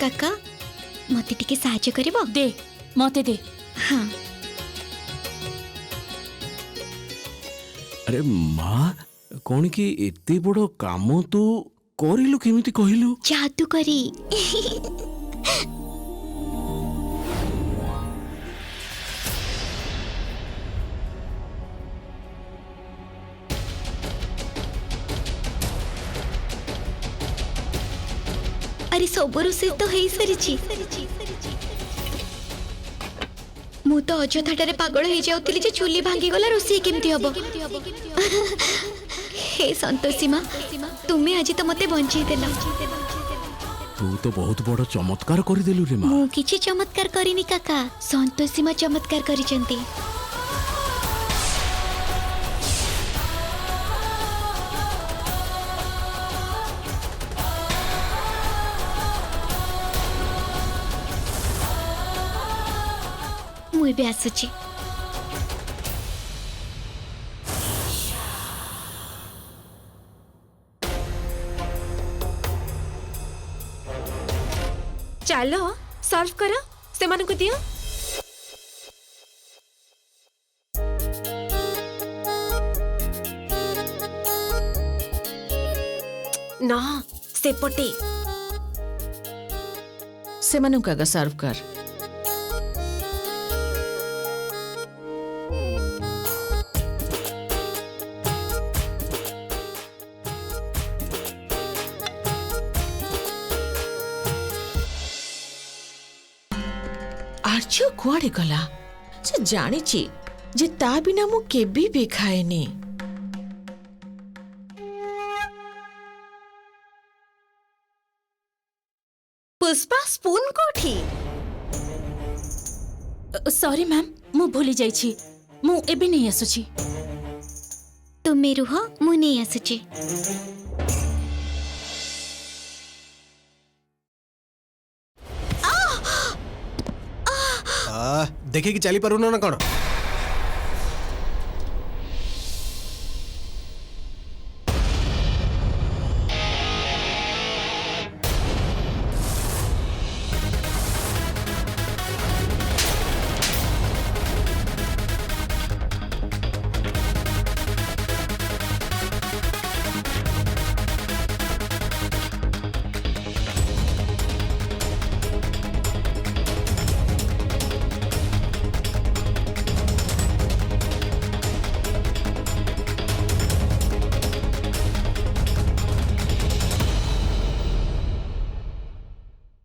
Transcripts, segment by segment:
काका मते टिके साहाय्य करिवो दे मते दे। हाँ अरे माँ कौन कि एते बड़ काम तू करिलु केमिति कहिलु? जादू करी अरे सब रोषे तो है सारी मु तो अजथाटारे पागल हो जाउतली जे चुली भांगी गला रोषे केमती हबो। हे संतोषी माँ तुम्हें आज तो मते बंचई देला। तू तो बहुत बड़ चमत्कार करदेलु रे माँ। मु किछि चमत्कार करिनी काका संतोषी माँ चमत्कार करिसेंती। मु भी आसुची। चलो सर्व करो से मन को दियो। ना सेपटे से मनु का सर्व कर। आर्य कुआड़े गला से जानी जे ता बिना मु केबी भी खाएनी। पुष्पा स्पून कोठी? सॉरी मैम मु भूली जाइछि मु एबे नहीं आसुछि। तुम्हें रुह मु नहीं आसुची। देखे कि चली पारुन ना कौन?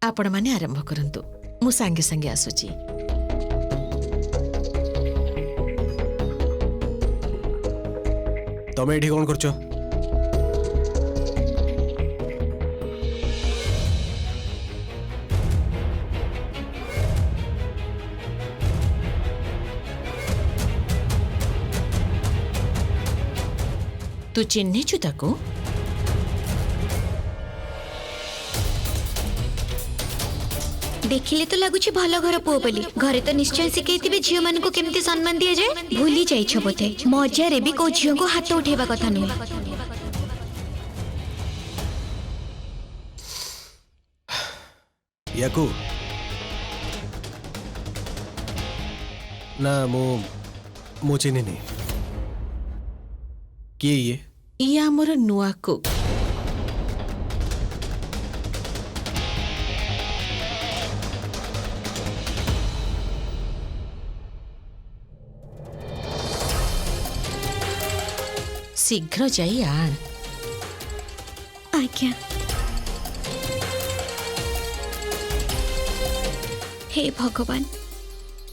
आपण माने आरंभ करंतु मु सांगे सांगे आसुची। तमे एठी कोन करछो? तू चिन्हे छु ताको? देखिले तो लगुच भल घर पुओ बोली। घरे तो निश्चय शिखैथिबे झियो मान को केमती सम्मान दिया जाए। भूली जाइछ बोधे मजारे भी को झियो को हाथ उठेबा कथा नुह। याकू ना मो चिन्हे नहीं किए ये हमर नुआ को शीघ्र जाई आण। आज्ञा। हे भगवान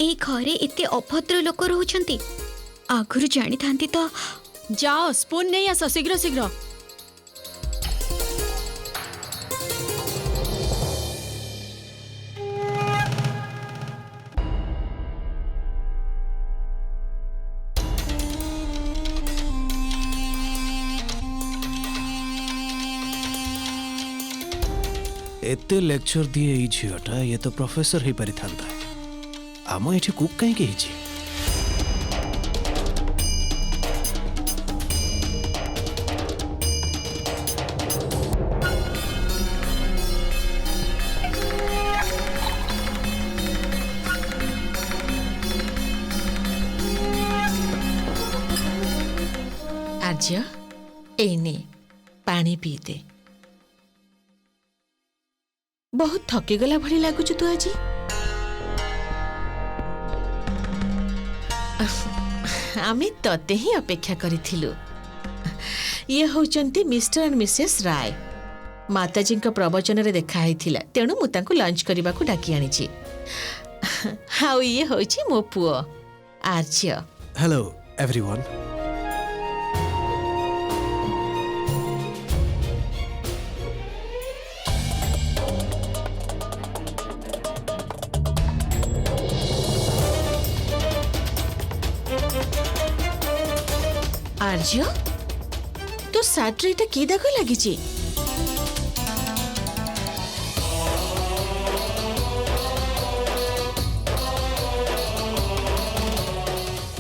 ए घरे एते अभद्र लोक रहउछंती। आगुरु जानी थांती तो जाओ स्पून नहीं आस शीघ्र शीघ्र। एते लेक्चर दिए ई झियोटा ये तो प्रोफेसर ही पारि थांता। आम एठी कुक कहीं के हिची? आर्य एने पानी पी दे। बहुत थकी गला भली लागुच तू आज। आमे तते ही अपेक्षा करिथिलु। ये होचंती मिस्टर एंड मिसेस राय। माताजी का प्रवचन रे देखा हैथिला, तेणु मु तांको लंच करबा को डाकी आनी छी। हाउ ये होची मो पुओ आर्य। Hello everyone. आर्य तो सार्ट रे की दाग लगी छी?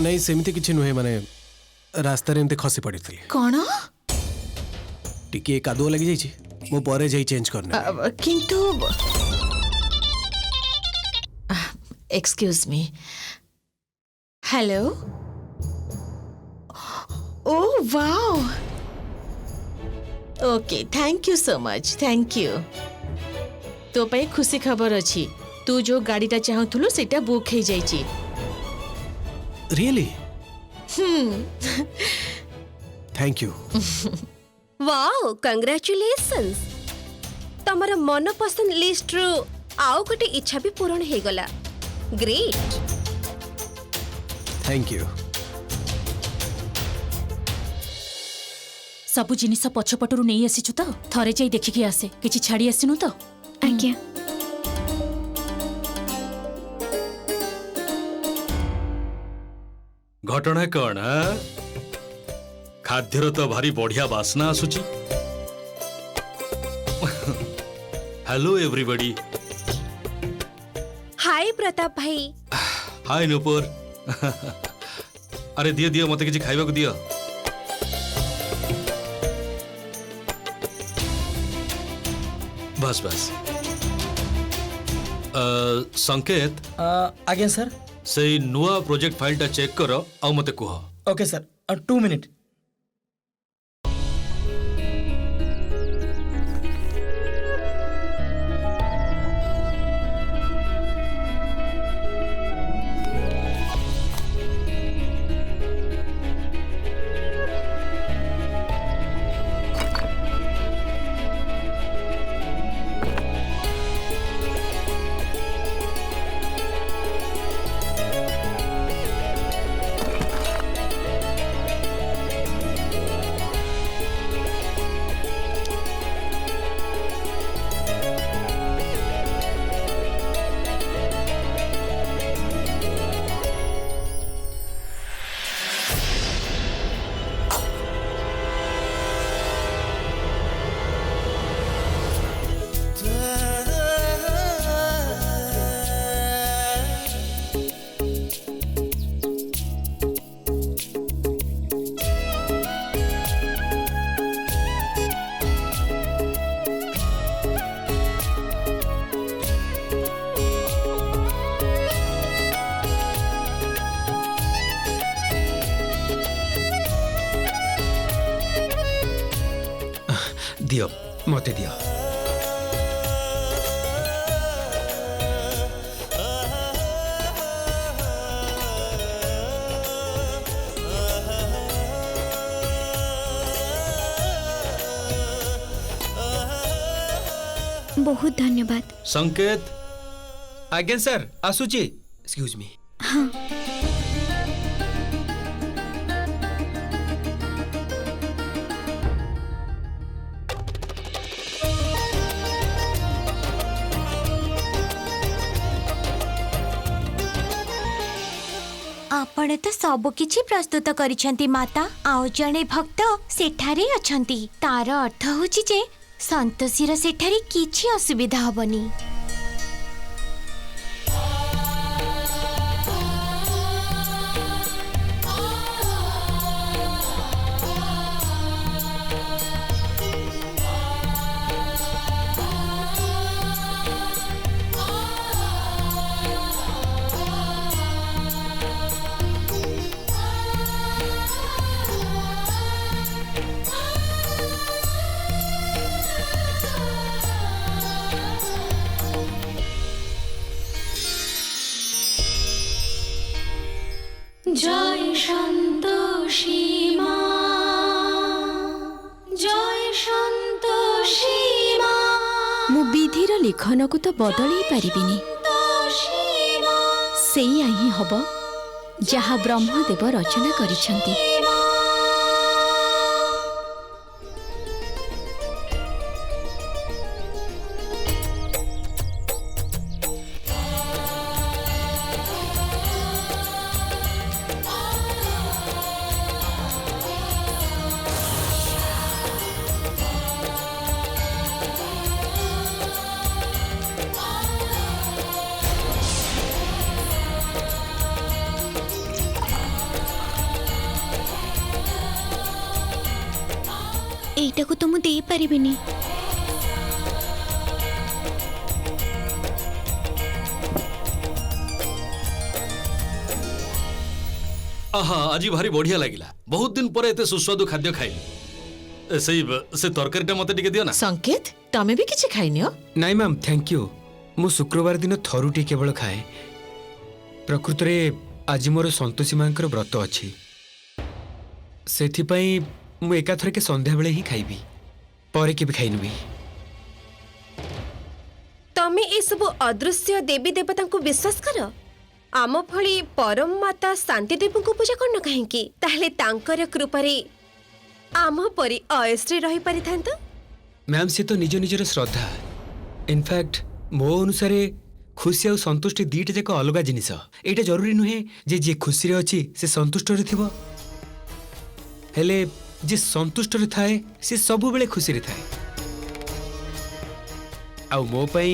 नहीं सेमती किछि नुहे, माने रास्ता रे एमते खसी पड़ी थी। कौन टिके कादुआ लगी जाइछि, मो परे जाई चेंज करने। किंतु excuse me. Hello. Oh wow. Okay thank you so much, thank you. तो पे खुशी खबर अछि, तू जो गाड़ीटा चाहूथुलु सेटा बुक हे जाइछि। Really? Thank you. Wow congratulations. तमर मन पसंद लिस्ट रो आउ गोटे इच्छा भी पूर्ण हे गला। ग्रेट। Thank you. सबु जिनिस पछपटरू नहीं आसीचु तो थरे जाई देखिकी आसे, किछि छाड़ी आसिनु तो? आज्ञा। घटना कौन? खाद्यर तो भारी बढ़िया बासना आसुची। Hello everybody. हाय प्रताप भाई। हाय नुपुर। अरे दियो दियो मते किछि खाइबा को दियो। बस बस। संकेत। आज्ञा सर। से नुआ प्रोजेक्ट फाइल टा चेक करो आ मते कह। Okay sir, 2 minute. दियो मते दियो। बहुत धन्यवाद। संकेत। आज्ञा सर, आसुची। Excuse me. हाँ आपण तो सब किछि प्रस्तुत करिसेंती माता। आउ जणे भक्त सेठारे अछंती, तार अर्थ होछि जे संतोषीर सेठारे किछि असुविधा हबनी। ମୁଁ ବିଧିର ଲିଖନକୁ ତ ବଦଳେଇ ପାରିବିନି। ସେଇଆ ହିଁ ହବ ଯାହା ବ୍ରହ୍ମଦେବ ରଚନା କରିଛନ୍ତି। ଏଇଟାକୁ ତ ମୁଁ ଦେଇପାରିବିନି। आहा आज भारी बढ़िया लगिला। बहुत दिन पर एते सुस्वादु खाद्य खाइली। से तरकारीटा मते टिके दियो ना। संकेत तमे भी किछि खाइनियो? नाई मैम थैंक यू। मु शुक्रवार दिन थरुटी केवल खाए। प्रकृत रे आज मोर संतोषी मांकर व्रत अछि। सेथिपई मु एकाथर के संध्या बेले ही खाइबी। परे के भी खाइनबी। तमे ए सब अदृश्य देवी देवता को विश्वास कर? आम भली परम माता शांति देवी को पूजा करन काहेकि? ताहले तांकर कृपारे आम परी अयश्री रही परिथांत। मैम से तो निज निजर श्रद्धा। इनफैक्ट मो अनुसारे खुशी और संतुष्टि दीटा जाक अलग जिनिस। एटा जरूरी नुहे जे जे खुशी रे अछि से संतुष्ट रे थिबो। हेले जे संतुष्ट रे थाए से सब बेले खुशी रे थाए। आ मो पई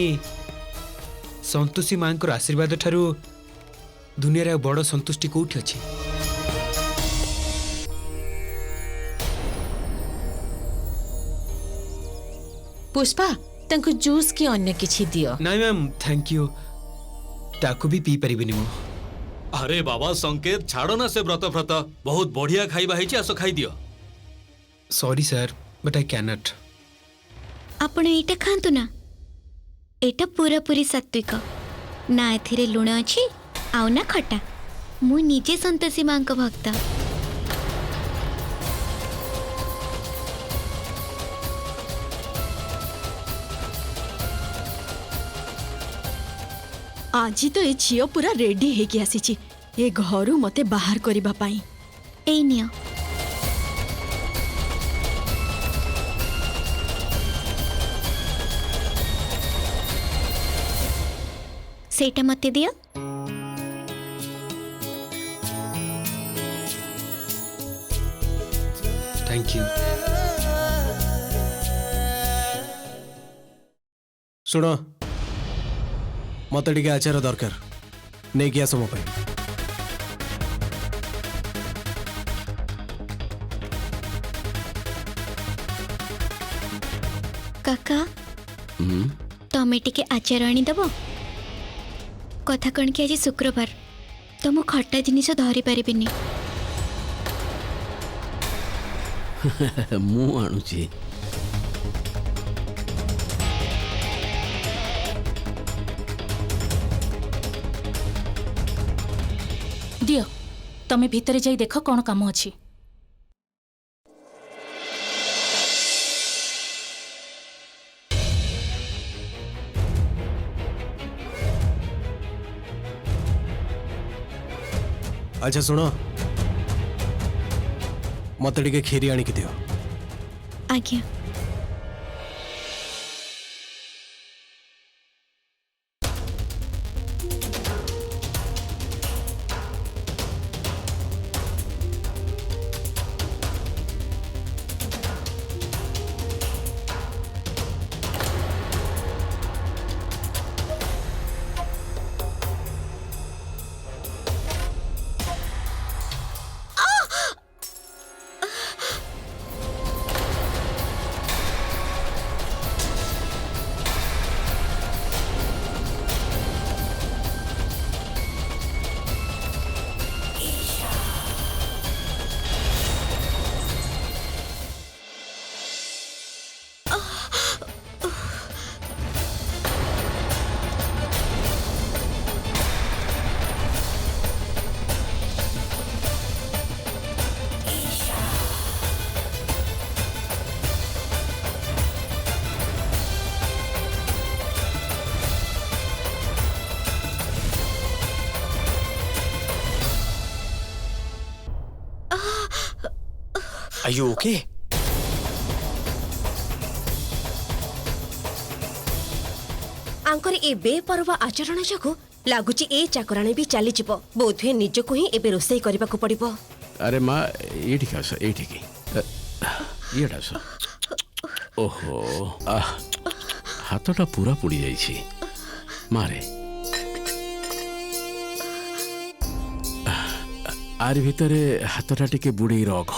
संतोषी मांकर आशीर्वाद ठारू दुनिया रे बड़ संतुष्टि कोठी अछि। पुष्पा तंको जूस की अन्य किछि दियो। नाइ मैम थैंक यू। ताकू भी पी परिबिनी मो। अरे बाबा संकेत छाड़ो ना से व्रत व्रत। बहुत बढ़िया खाइबा ହେଇଛି आसो खाई दियो। Sorry sir but I can not. आपण एटा खांतु ना। एटा पूरा पूरी सात्विक। ना एथिरे लुण अछि आउ ना खट्टा। मु निजे संतोषी मां को भक्त। आज तो ए झियो पूरा रेडी हेकी आसीची ए घरु मते बाहर करिबा पाई। एई नियो। सेटा मते दियो। Thank you. सुनो मत टिके आचार दरकार नहीं कि आस मो पाई। काका तमे टिके आचार आनी दबो। कथा कण कि आज शुक्रवार तो मु खट्टा जिनिस धरी परिबिनी। ମୁଁ ଆଣୁଛି। दियो तमे भीतरे जाई देख कौन काम अछि। अच्छा सुनो मत टिके खीरी आनी दियो। आज्ञा। Are you okay? ଆଙ୍କର ଏ ବେପରବା ଆଚରଣ ଯୋଗୁଁ ଲାଗୁଛି ଏ ଚାକରାଣୀ ବି ଚାଲିଯିବ। ବୋଧହୁଏ ନିଜକୁ ହିଁ ଏବେ ରୋଷେଇ କରିବାକୁ ପଡ଼ିବ। ଆରେ ମା ଏଇଠିକି ଆସ ଏଇଠିକି ଇଏଟା ଆସ। ଓହୋ ହାତଟା ପୁରା ପୋଡ଼ି ଯାଇଛି ମାରେ। ଆରି ଭିତରେ ହାତଟା ଟିକେ ବୁଡ଼େଇ ରଖ।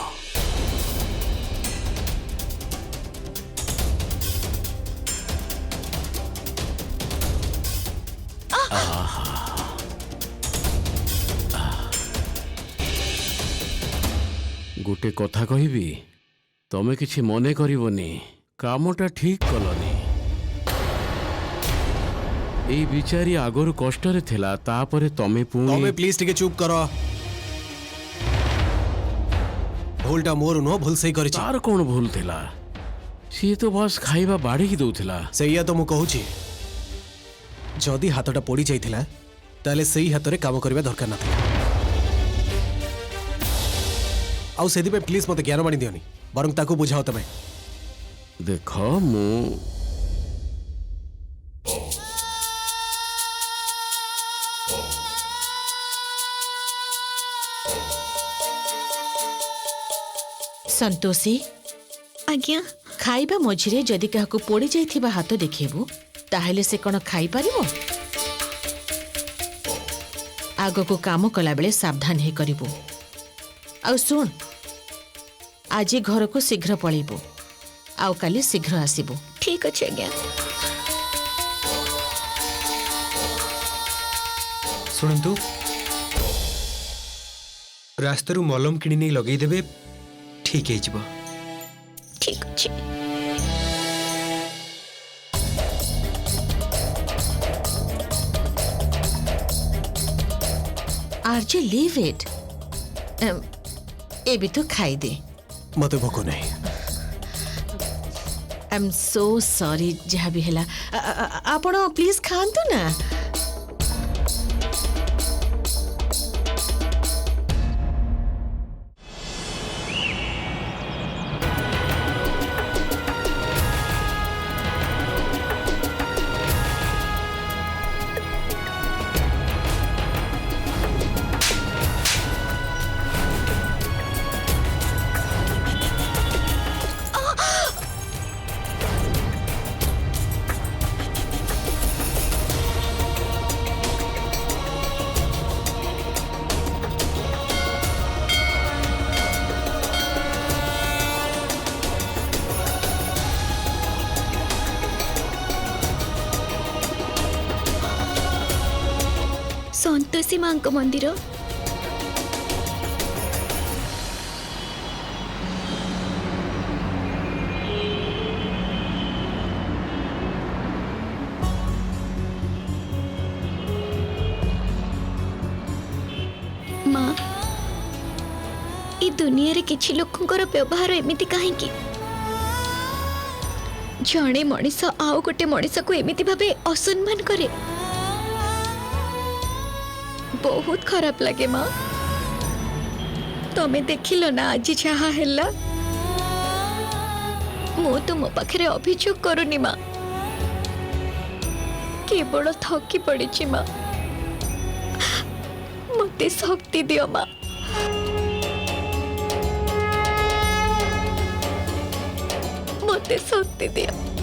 ଗୋଟେ କଥା କହିବି, ତମେ କିଛି ମନେ କରିବନି, କାମଟା ଠିକ୍ କଲନି। ଏଇ ବିଚାରୀ ଆଗରୁ କଷ୍ଟରେ ଥିଲା, ତାପରେ ତମେ ପୁଣି ପ୍ଲିଜ ଟିକେ ଚୁପ୍ କର। ଭୁଲଟା ମୋର ନୁହଁ, ଭୁଲ ସେଇ କରିଛି। ତାର କ'ଣ ଭୁଲ ଥିଲା? ସିଏ ତ ବାସ୍ ଖାଇବା ବାଢ଼ିକି ଦଉଥିଲା। ସେଇଆ ତ ମୁଁ କହୁଛି। ଯଦି ହାତଟା ପୋଡ଼ି ଯାଇଥିଲା ତାହେଲେ ସେଇ ହାତରେ କାମ କରିବା ଦରକାର ନଥିଲା। ଆଉ ସେଥିପାଇଁ ପ୍ଲିଜ ମତେ ଜ୍ଞାନ ବାଣି ଦିଅନି, ବରଂ ତାକୁ ବୁଝାଅ ତମେ। ଦେଖ ମୁଁ ସନ୍ତୋଷୀ, ଆଜ୍ଞା ଖାଇବା ମଝିରେ ଯଦି କାହାକୁ ପୋଡ଼ି ଯାଇଥିବା ହାତ ଦେଖେଇବୁ ତାହେଲେ ସେ କ'ଣ ଖାଇପାରିବ? ଆଗକୁ କାମ କଲାବେଳେ ସାବଧାନ ହେଇ କରିବୁ। ଆଉ ଶୁଣ, ଆଜି ଘରକୁ ଶୀଘ୍ର ପଳେଇବୁ, ଆଉ କାଲି ଶୀଘ୍ର ଆସିବୁ। ଠିକ୍ ଅଛି ଆଜ୍ଞା। ଶୁଣନ୍ତୁ, ରାସ୍ତାରୁ ମଲମ କିଣି ନେଇ ଲଗେଇଦେବେ, ଠିକ୍ ହେଇଯିବ। ଠିକ୍ ଅଛି। ଆର୍ଜେ ଲିଭ୍ ଇଟ୍। ଏବେ ତ ଖାଇଦେ। ମତେ ଭୋକ ନାହିଁ। ଆଇ ଏମ୍ ସୋ ସରି ଯାହା ବି ହେଲା। ଆପଣ ପ୍ଲିଜ୍ ଖାଆନ୍ତୁ ନା। ସନ୍ତୋଷୀ ମାଙ୍କ ମନ୍ଦିର। ମା, ଏ ଦୁନିଆରେ କିଛି ଲୋକଙ୍କର ବ୍ୟବହାର ଏମିତି କାହିଁକି? ଜଣେ ମଣିଷ ଆଉ ଗୋଟେ ମଣିଷକୁ ଏମିତି ଭାବେ ଅସମ୍ମାନ କରେ। बहुत खराब लगे माँ। तमें देखिल ना आज जहा हैला, मु तुम पाखे अभियोग करूनी माँ, केवल थकी पड़ी माँ। मते शक्ति दियो माँ। मते शक्ति दियो।